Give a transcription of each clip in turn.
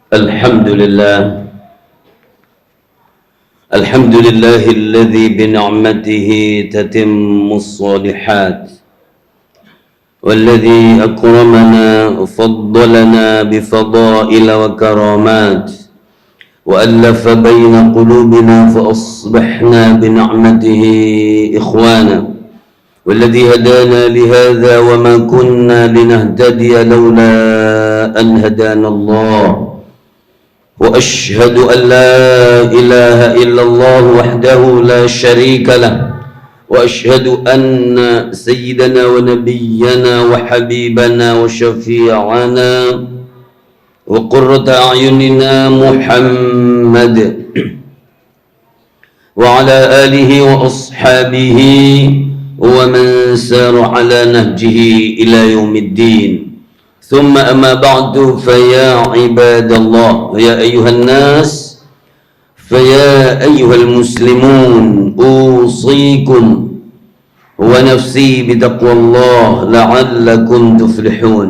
الحمد لله الحمد لله الذي بنعمته تتم الصالحات، والذي أكرمنا وفضلنا بفضائل وكرامات، وألف بين قلوبنا فأصبحنا بنعمته إخوانا، والذي هدانا لهذا وما كنا لنهتدي لولا أن هدانا الله، وأشهد أن لا إله إلا الله وحده لا شريك له، وأشهد أن سيدنا ونبينا وحبيبنا وشفيعنا وقرة أعيننا محمد وعلى آله وأصحابه ومن سار على نهجه إلى يوم الدين. ثم أما بعد، فيا عباد الله، يا أيها الناس، فيا أيها المسلمون، أوصيكم ونفسي بتقوى الله لعلكم تفلحون.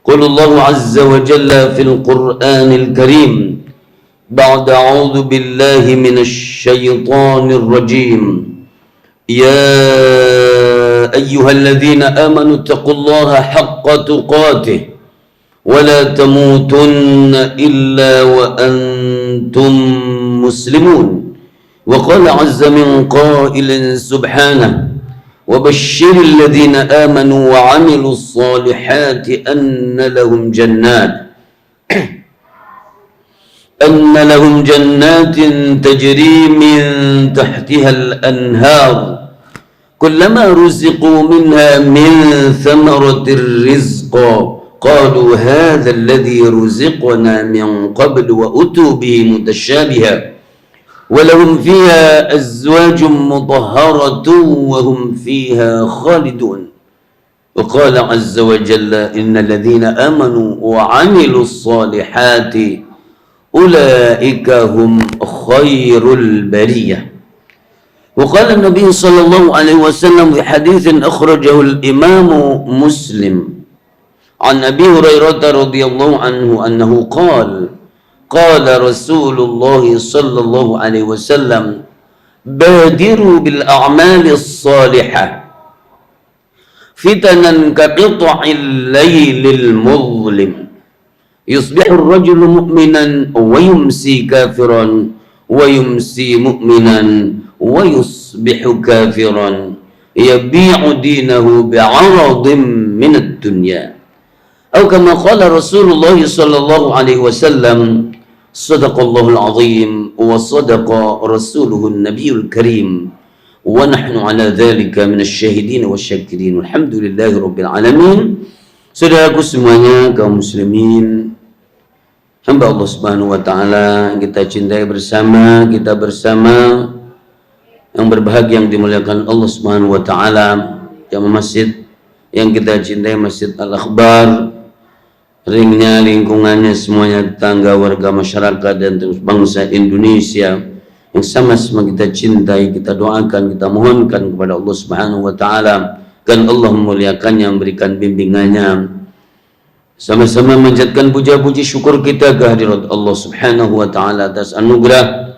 قل الله عز وجل في القرآن الكريم بعد أعوذ بالله من الشيطان الرجيم: يا أيها الذين آمنوا اتقوا الله حق تقاته ولا تموتن إلا وأنتم مسلمون. وقال عز من قائل سبحانه: وبشر الذين آمنوا وعملوا الصالحات أن لهم جنات تجري من تحتها الأنهار كلما رزقوا منها من ثمرة الرزق قالوا هذا الذي رزقنا من قبل وأتوا به متشابها ولهم فيها أزواج مطهرة وهم فيها خالدون. وقال عز وجل: إن الذين آمنوا وعملوا الصالحات أولئك هم خير البرية. وقال النبي صلى الله عليه وسلم في حديث أخرجه الإمام مسلم عن أبي هريرة رضي الله عنه أنه قال: قال رسول الله صلى الله عليه وسلم: بادروا بالأعمال الصالحة فتنا كقطع الليل المظلم، يصبح الرجل مؤمنا ويمسي كافرا ويمسي مؤمنا ويصبح كافرا يبيع دينه بعرض من الدنيا، أو كما قال رسول الله صلى الله عليه وسلم: صدق الله العظيم وصدق رسوله النبي الكريم ونحن على ذلك من الشاهدين والشاكرين والحمد لله رب العالمين. Saudaraku semuanya, kaum muslimin, hamba Allah Subhanahu wa taala, kita cintai bersama, kita bersama yang berbahagia, yang dimuliakan Allah Subhanahu wa taala, yang masjid yang kita cintai, Masjid Al-Akhbar, ringnya, lingkungannya, semuanya, tetangga, warga masyarakat dan terus bangsa Indonesia yang sama-sama kita cintai, kita doakan, kita mohonkan kepada Allah Subhanahu wa taala dan Allah memuliakannya, memberikan bimbingannya. Sama-sama menjadikan puja-puji syukur kita kehadirat Allah Subhanahu wa taala atas anugerah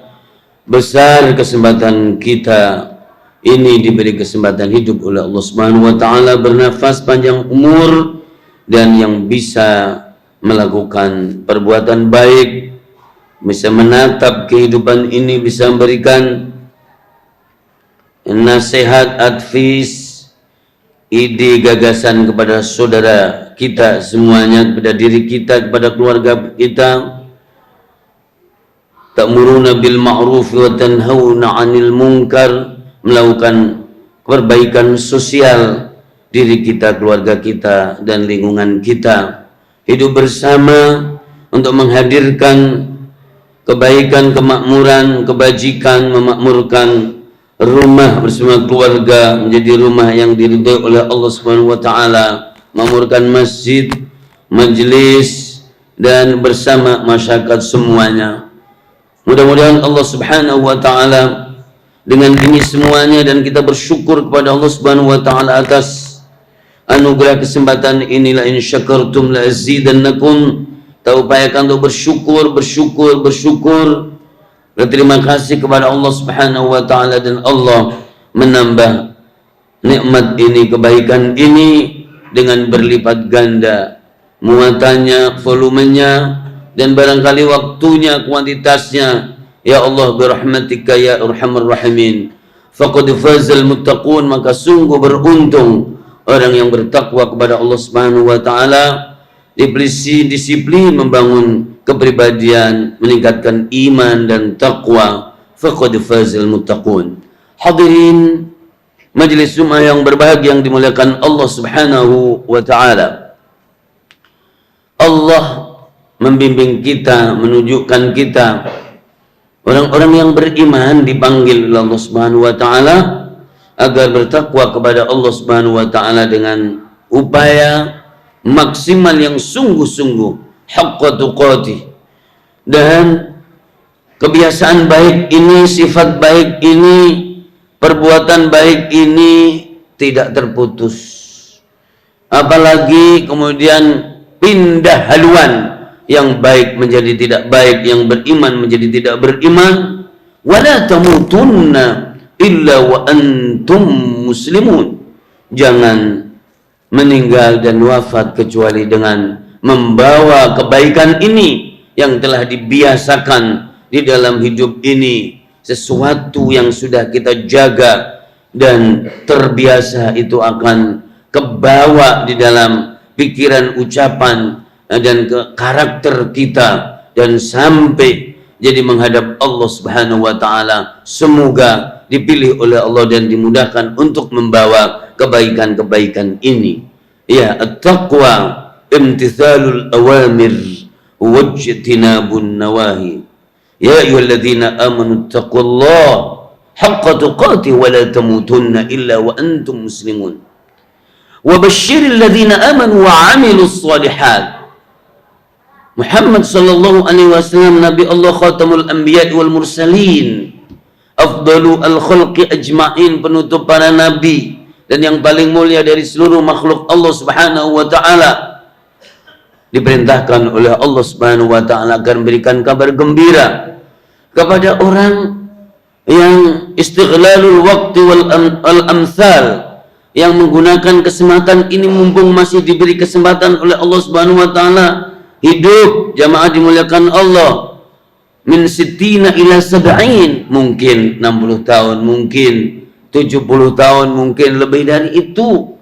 besar kesempatan kita ini diberi kesempatan hidup oleh Allah Subhanahu wa taala, bernafas, panjang umur, dan yang bisa melakukan perbuatan baik, bisa menatap kehidupan ini, bisa memberikan nasihat, advice, ide, gagasan kepada saudara kita semuanya, kepada diri kita, kepada keluarga kita. Ta'muruna bil ma'ruf wa tanhauna 'anil munkar, melakukan perbaikan sosial diri kita, keluarga kita, dan lingkungan kita. Hidup bersama untuk menghadirkan kebaikan, kemakmuran, kebajikan, memakmurkan rumah bersama keluarga menjadi rumah yang diridhai oleh Allah Subhanahu wa taala, memakmurkan masjid, majelis, dan bersama masyarakat semuanya. Mudah-mudahan Allah Subhanahu wa taala dengan ini semuanya, dan kita bersyukur kepada Allah Subhanahu wa taala atas anugerah kesempatan inilah, in syakartum la azidannakum, kita upayakan untuk bersyukur, berterima kasih kepada Allah Subhanahu wa taala, dan Allah menambah nikmat ini, kebaikan ini dengan berlipat ganda muatannya, volumenya, dan barangkali waktunya, kuantitasnya. Ya Allah, birahmatika ya arhamar rahimin. Faqad fazal muttaqun, maka sungguh beruntung orang yang bertakwa kepada Allah Subhanahu wa taala, disiplin membangun kepribadian, meningkatkan iman dan takwa. Faqad fazal muttaqun. Hadirin majelis Jumat yang berbahagia, yang dimuliakan Allah Subhanahu wa taala. Allah membimbing kita, menunjukkan kita, orang-orang yang beriman dipanggil oleh Allah Subhanahu wa taala agar bertakwa kepada Allah Subhanahu wa taala dengan upaya maksimal yang sungguh-sungguh, haqqa tuqatih. Dan kebiasaan baik ini, sifat baik ini, perbuatan baik ini tidak terputus. Apalagi kemudian pindah haluan, yang baik menjadi tidak baik, yang beriman menjadi tidak beriman. Wala tamutunna illa wa antum muslimun. Jangan meninggal dan wafat kecuali dengan membawa kebaikan ini yang telah dibiasakan di dalam hidup ini, sesuatu yang sudah kita jaga dan terbiasa, itu akan kebawa di dalam pikiran, ucapan, dan karakter kita, dan sampai jadi menghadap Allah Subhanahu wa taala. Semoga dipilih oleh Allah dan dimudahkan untuk membawa kebaikan-kebaikan ini. Ya, at-taqwa imtithalul awamir wajtinabun nawahi. Ya ayyuhalladzina amanu taqullaha haqqa tuqatih wa la tamutunna illa wa antum muslimun. Wa basyiril ladzina amanu wa 'amilus shalihat. Muhammad sallallahu alaihi wasallam, Nabi Allah, khatamul anbiya wal mursalin, afdalu al khalqi ajma'in, penutup para nabi dan yang paling mulia dari seluruh makhluk Allah Subhanahu wa taala, diperintahkan oleh Allah Subhanahu wa taala agar memberikan kabar gembira kepada orang yang istighlalul waqti wal amsal, yang menggunakan kesempatan ini mumpung masih diberi kesempatan oleh Allah Subhanahu wa taala. Hidup jamaah dimuliakan Allah, min sittina ila sab'in, mungkin 60 tahun, mungkin 70 tahun, mungkin lebih dari itu.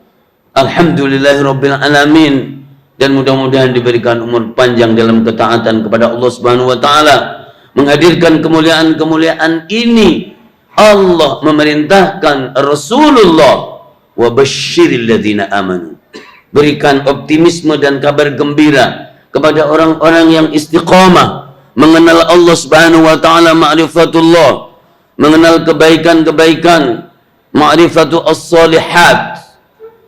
Alhamdulillahirabbil alamin. Dan mudah-mudahan diberikan umur panjang dalam ketaatan kepada Allah Subhanahu wa taala, menghadirkan kemuliaan-kemuliaan ini. Allah memerintahkan Rasulullah, wa basyiril ladzina amanu, berikan optimisme dan kabar gembira kepada orang-orang yang istiqamah mengenal Allah Subhanahu wa taala, ma'rifatullah, mengenal kebaikan-kebaikan, ma'rifatu as-solihat,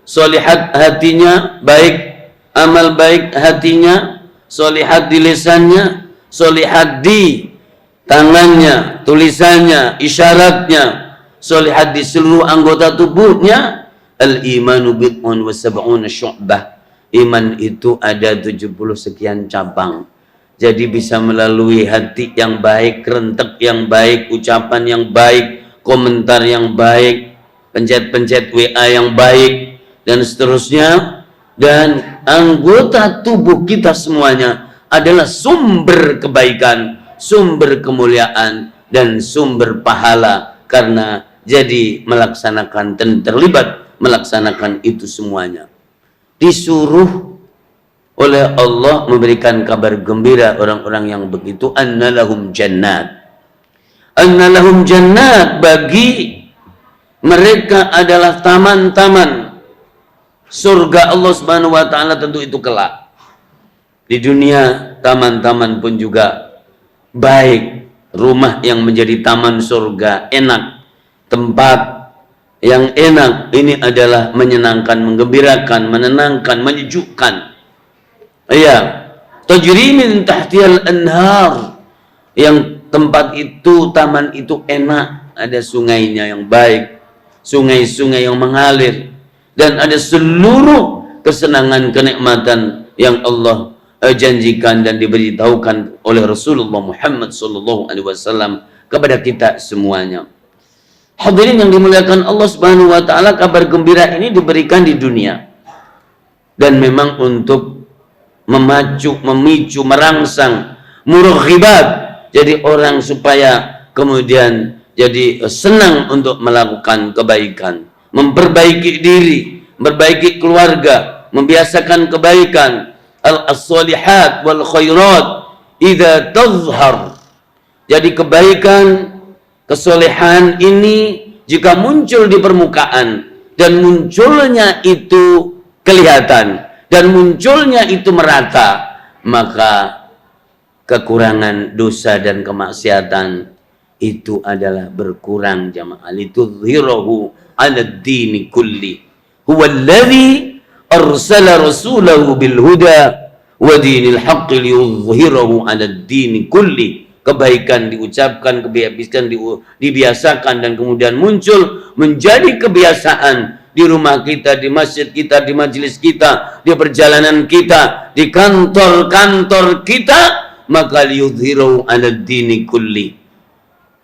solihat hatinya baik, amal baik hatinya, solihat di lisannya, solihat di tangannya, tulisannya, isyaratnya, solihat di seluruh anggota tubuhnya. Al-imanu bid'un wa sab'una syu'bah. Iman itu ada 70 sekian cabang. Jadi bisa melalui hati yang baik, rentek yang baik, ucapan yang baik, komentar yang baik, pencet-pencet WA yang baik, dan seterusnya. Dan anggota tubuh kita semuanya adalah sumber kebaikan, sumber kemuliaan, dan sumber pahala, karena jadi melaksanakan dan terlibat melaksanakan itu semuanya. Disuruh oleh Allah memberikan kabar gembira orang-orang yang begitu, annalahum jannat. Annalahum jannat, bagi mereka adalah taman-taman surga Allah Subhanahu wa taala, tentu itu kelak. Di dunia taman-taman pun juga baik, rumah yang menjadi taman surga, enak, tempat yang enak ini adalah menyenangkan, menggembirakan, menenangkan, menyejukkan. Iya, tajri min tahtihal anhar, yang tempat itu, taman itu enak, ada sungainya yang baik, sungai-sungai yang mengalir, dan ada seluruh kesenangan, kenikmatan yang Allah janjikan dan diberitahukan oleh Rasulullah Muhammad SAW kepada kita semuanya. Hadirin yang dimuliakan Allah Subhanahu wa taala, kabar gembira ini diberikan di dunia. Dan memang untuk memacu, memicu, merangsang muraghibat, jadi orang supaya kemudian jadi senang untuk melakukan kebaikan, memperbaiki diri, memperbaiki keluarga, membiasakan kebaikan. Al-salihat wal khairat idza tazhar. Jadi kebaikan, kesolehan ini jika muncul di permukaan dan munculnya itu kelihatan dan munculnya itu merata, maka kekurangan dosa dan kemaksiatan itu adalah berkurang jamaah. Litudhhirahu 'ala ad-dini kulli. Huwa alladhi arsala rasulahu bil huda wa dinil haqqi liyudhhirahu 'ala ad-dini kulli. Kebaikan diucapkan, dibiasakan dan kemudian muncul menjadi kebiasaan di rumah kita, di masjid kita, di majelis kita, di perjalanan kita, di kantor-kantor kita, maka liyudhhirahu 'ala ad-dini kulli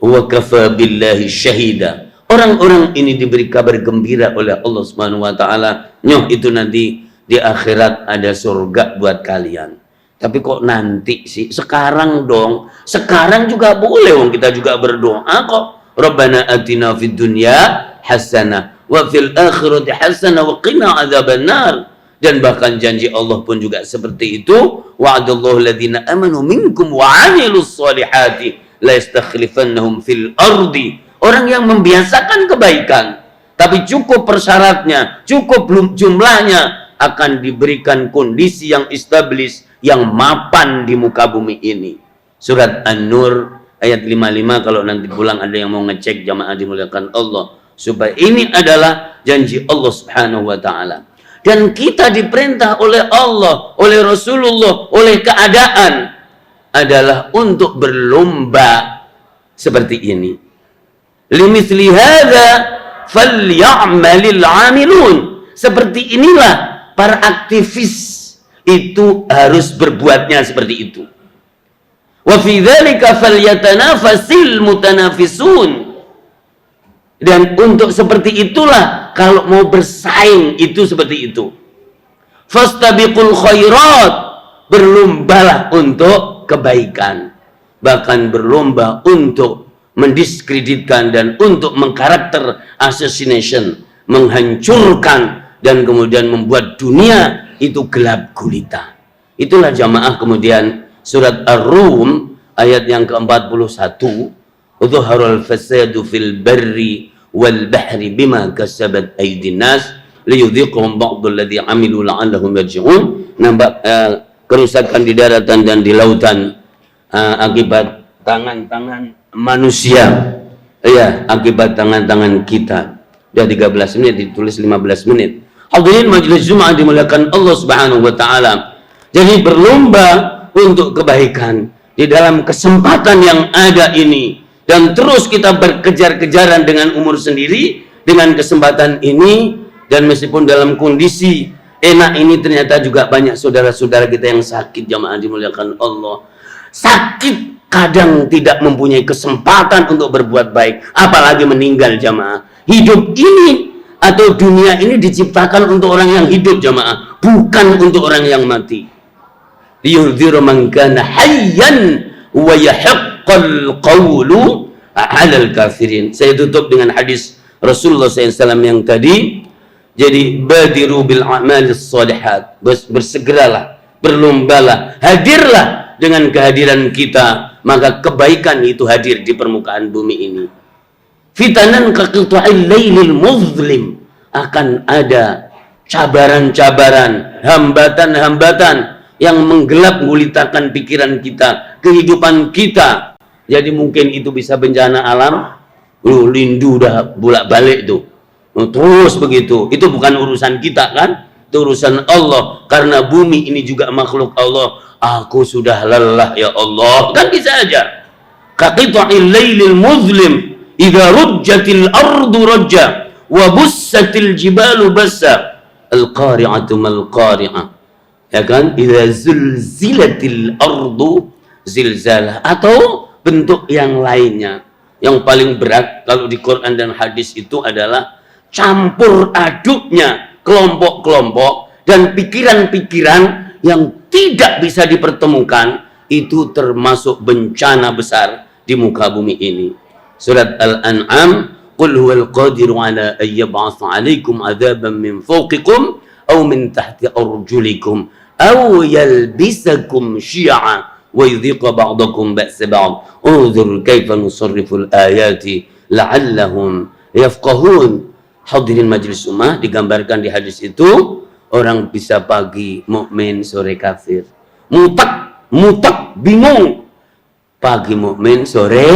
wa kafa billahi syahida. Orang-orang ini diberi kabar gembira oleh Allah Subhanahu wa taala, nyoh itu nanti di akhirat ada surga buat kalian. Tapi kok nanti sih? Sekarang dong. Sekarang juga boleh, wong kita juga berdoa kok. Rabbana atina fid dunya hasanah wa fil akhirati hasanah wa qina adzabannar. Dan bahkan janji Allah pun juga seperti itu. Wa'adallahu alladhina amanu minkum wa 'amilus solihati la yastakhlifannahum fil ardi. Orang yang membiasakan kebaikan, tapi cukup persyaratnya, cukup jumlahnya, akan diberikan kondisi yang established, yang mapan di muka bumi ini. Surat An-Nur ayat 55, kalau nanti pulang ada yang mau ngecek jamaah dimuliakan Allah, supaya ini adalah janji Allah Subhanahu wa taala. Dan kita diperintah oleh Allah, oleh Rasulullah, oleh keadaan adalah untuk berlomba seperti ini. Limithli hadza falyamalil 'amilun. Seperti inilah para aktivis itu harus berbuatnya seperti itu. Wa fi dzalika falyatanafasil mutanafisun. Dan untuk seperti itulah kalau mau bersaing itu seperti itu. Fastabiqul khairat, berlombalah untuk kebaikan. Bahkan berlomba untuk mendiskreditkan dan untuk mengkarakter assassination, menghancurkan dan kemudian membuat dunia itu gelap gulita. Itulah jamaah kemudian surat Ar-Rum ayat yang ke-41, "Udharul fasadu fil barri wal bahri bima kasabat aydin nas liyudhiqhum ba'dal ladzi 'amilu la'allahum yarji'un." Nampak kerusakan di daratan dan di lautan akibat tangan-tangan manusia. Ya, akibat tangan-tangan kita. Sudah 13 menit, ditulis 15 menit. Hadirin majelis Jumat dimuliakan Allah Subhanahu wa taala. Jadi berlomba untuk kebaikan di dalam kesempatan yang ada ini, dan terus kita berkejar-kejaran dengan umur sendiri dengan kesempatan ini. Dan meskipun dalam kondisi enak ini, ternyata juga banyak saudara-saudara kita yang sakit jamaah dimuliakan Allah. Sakit kadang tidak mempunyai kesempatan untuk berbuat baik, apalagi meninggal jamaah. Hidup ini atau dunia ini diciptakan untuk orang yang hidup jamaah, bukan untuk orang yang mati. Liyundziru man kana hayyan wa yahiqqal qawlu 'alal kafirin. Saya tutup dengan hadis Rasulullah SAW yang tadi. Jadi badiru bil a'malis shalihat, bersegeralah, berlombalah, hadirlah dengan kehadiran kita, maka kebaikan itu hadir di permukaan bumi ini. Fitanan kaqita'il lailil muzlim, akan ada cabaran-cabaran, hambatan-hambatan yang menggelap gulitakan pikiran kita, kehidupan kita. Jadi mungkin itu bisa bencana alam, lindu udah bolak-balik tuh, terus begitu. Itu bukan urusan kita kan, itu urusan Allah, karena bumi ini juga makhluk Allah. Aku sudah lelah ya Allah, kan bisa aja. Kaqita'il lailil muzlim idza rujjatil ardu rajja wa bussatil jibalu bassa al-qari'atu mal qari'ah ya kan, idza zulzilatil ardu zilzalah, atau bentuk yang lainnya. Yang paling berat kalau di Quran dan hadis itu adalah campur aduknya kelompok-kelompok dan pikiran-pikiran yang tidak bisa dipertemukan. Itu termasuk bencana besar di muka bumi ini. Surat Al-An'am, qul huwal qadiru ala an yab'atsa 'alaikum 'adzaban min fawqikum aw min tahti arjulikum aw yalbisakum syi'a wa yudhiqa ba'dakum ba'sa ba'd unzur kaifa nusarriful ayati la'allahum yafqahun. Hadirin majelis ummah, digambarkan di hadis itu orang bisa pagi mukmin, sore kafir. Mutak bingung. Pagi mukmin, sore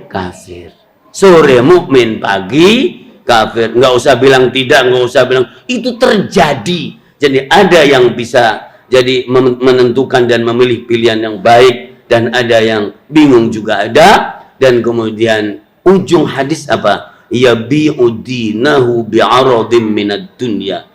kafir. Sore mukmin, pagi kafir. Nggak usah bilang tidak, nggak usah bilang itu terjadi. Jadi ada yang bisa jadi menentukan dan memilih pilihan yang baik, dan ada yang bingung juga ada. Dan kemudian ujung hadis apa? Yabi'u dinahu bi'aradim minad dunya.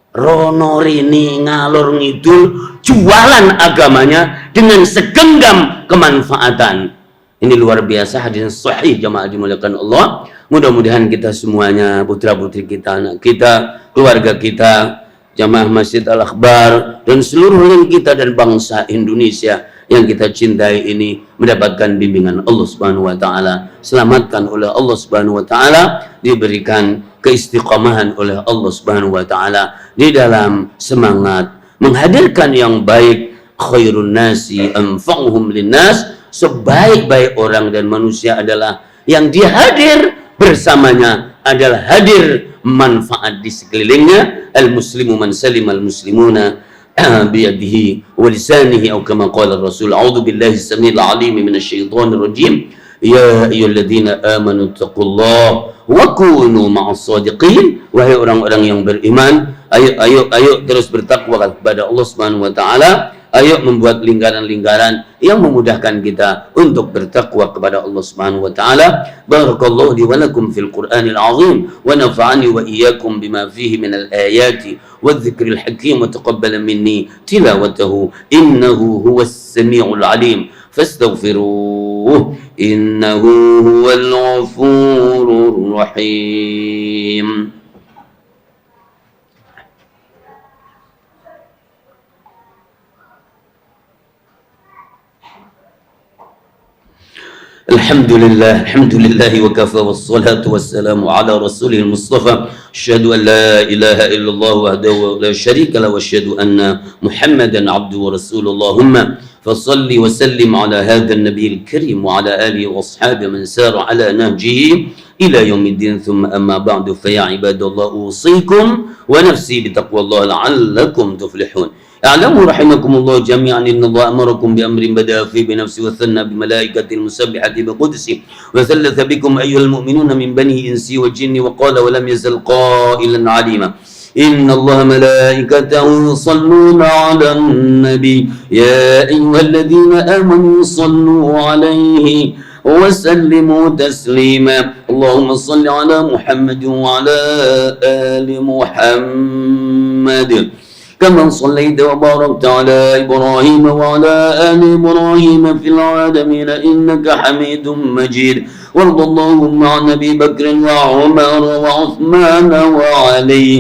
Rono rini ngalor ngidul jualan agamanya dengan segenggam kemanfaatan. Ini luar biasa, hadis sahih jamaah dimuliakan Allah. Mudah-mudahan kita semuanya, putra-putri kita, anak kita, keluarga kita, jamaah Masjid Al-Akhbar, dan seluruh link kita dan bangsa Indonesia yang kita cintai ini mendapatkan bimbingan Allah Subhanahu wa taala, selamatkan oleh Allah Subhanahu wa taala, diberikan keistiqomahan oleh Allah Subhanahu wa taala di dalam semangat menghadirkan yang baik. Khairun nasi anfa'uhum linnas, sebaik-baik orang dan manusia adalah yang dia hadir bersamanya adalah hadir manfaat di sekelilingnya. Al muslimu man salima al muslimuna biyadihi wa lisanihi, atau kama qala Rasul. A'udzu billahi samil alim minasy syaithanir rajim. Ya ayyuhalladzina amanu taqullaha wa kunu ma'as shadiqin. Wahai orang-orang yang beriman, ayo terus bertakwa kepada Allah Subhanahu wa taala. Ayo membuat lingkaran-lingkaran yang memudahkan kita untuk bertakwa kepada Allah Subhanahu wa taala. Barakallahu li wa lakum fil Qur'anil azim wa nafa'ani wa iyyakum bima fihi minal ayati wadh-dhikril hakim wa taqabbala minni tilawatahu innahu huwas samiul alim fastaghfiruh innahu huwal ghafurur rahim. Alhamdulillah wa kafa wassalatu wassalamu ala rasulil mustafa. Asyhadu an la ilaha illallah wahdahu la syarika lahu wa asyhadu anna Muhammadan abduhu wa rasuluh. Allahumma fasalli wa sallim ala hadzal nabiyil karim wa ala alihi wa ashabihi man sara ala nahjihi ila yaumiddin. Thumma amma ba'du, fa ya ibadallah usikum wa nafsi bi taqwallah la'allakum tuflihun. اعلموا رحمكم الله جميعا ان الله امركم بامر بدا فيه بنفسه وثنى بملائكه المسبحه بقدسه وثلث بكم ايها المؤمنون من بني انس وجن وقال ولم يزل قائلا عليما ان الله ملائكته يصلون على النبي يا ايها الذين امنوا صلوا عليه وسلموا تسليما اللهم صل على محمد وعلى ال محمد كما صليت وباركت على إبراهيم وعلى آل إبراهيم في العالمين إنك حميد مجيد. وارض اللهم عن أبي بكر وعمر وعثمان وعلي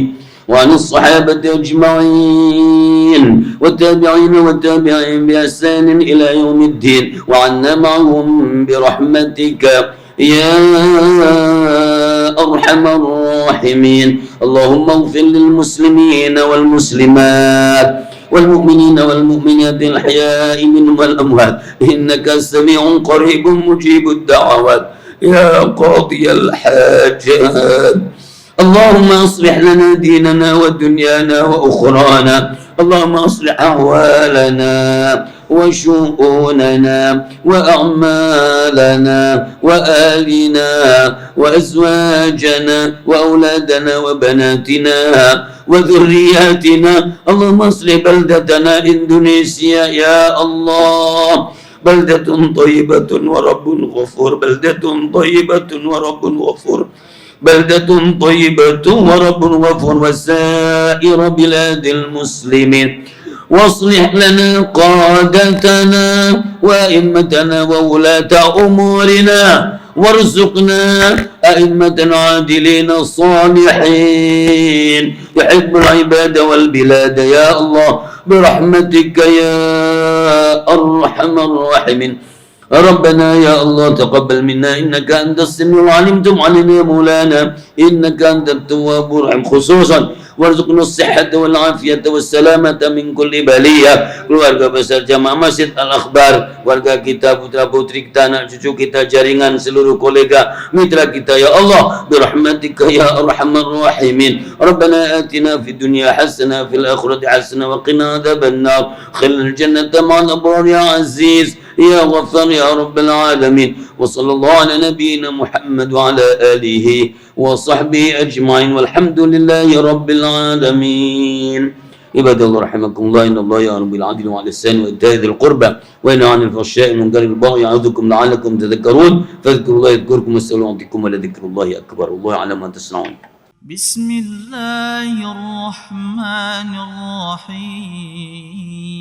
وعن الصحابة أجمعين والتابعين والتابعين بإحسان إلى يوم الدين وعنا معهم برحمتك يا أرحم الراحمين. اللهم اغفر للمسلمين والمسلمات والمؤمنين والمؤمنات الأحياء منهم والأموات إنك سميع قريب مجيب الدعوات يا قاضي الحاجات. اللهم اصلح لنا ديننا ودنيانا وأخرانا. اللهم اصلح أحوالنا وشؤوننا وأعمالنا وآلنا وأزواجنا وأولادنا وبناتنا وذرياتنا. اللهم اصلح بلدتنا إندونيسيا يا الله. بلدة طيبة ورب غفور. بلدة طيبة ورب غفور. بلدة طيبة ورب غفور. وسائر بلاد المسلمين واصلح لنا قادتنا وأئمتنا وولاة أمورنا وارزقنا أئمة عادلين صالحين يحب العباد والبلاد يا الله برحمتك يا أرحم الراحمين. ربنا يا الله تقبل منا إنك أنت السميع العليم. تب علينا يا مولانا إنك أنت التواب الرحيم. خصوصا warzuqna as-sihhata wal afiyata was salamata min kulli baliyah. Keluarga besar Jamaah Masjid Al-Akhbar, warga kita, putra putri kita, anak cucu kita, jaringan seluruh kolega mitra kita ya Allah birahmatika ya arhamar rahimin. Rabbana atina fid dunya hasanah fil akhirati hasanah wa qina adzaban nar. Khilal jannata ma'al abrar ya aziz ya ghaffar ya rabbal alamin. Wa sallallahu ala nabiyyina Muhammad wa ala alihi وصحبه أجمعين والحمد لله رب العالمين. عباد الله رحمكم الله إن الله يأمر بالعدل والإحسان وإيتاء ذي القربى وينهى عن الفحشاء والمنكر والبغي يعظكم لعلكم تذكرون فاذكروا الله يذكركم واسألوا يعطيكم ولذكر الله أكبر والله على ما تصنعون. بسم الله الرحمن الرحيم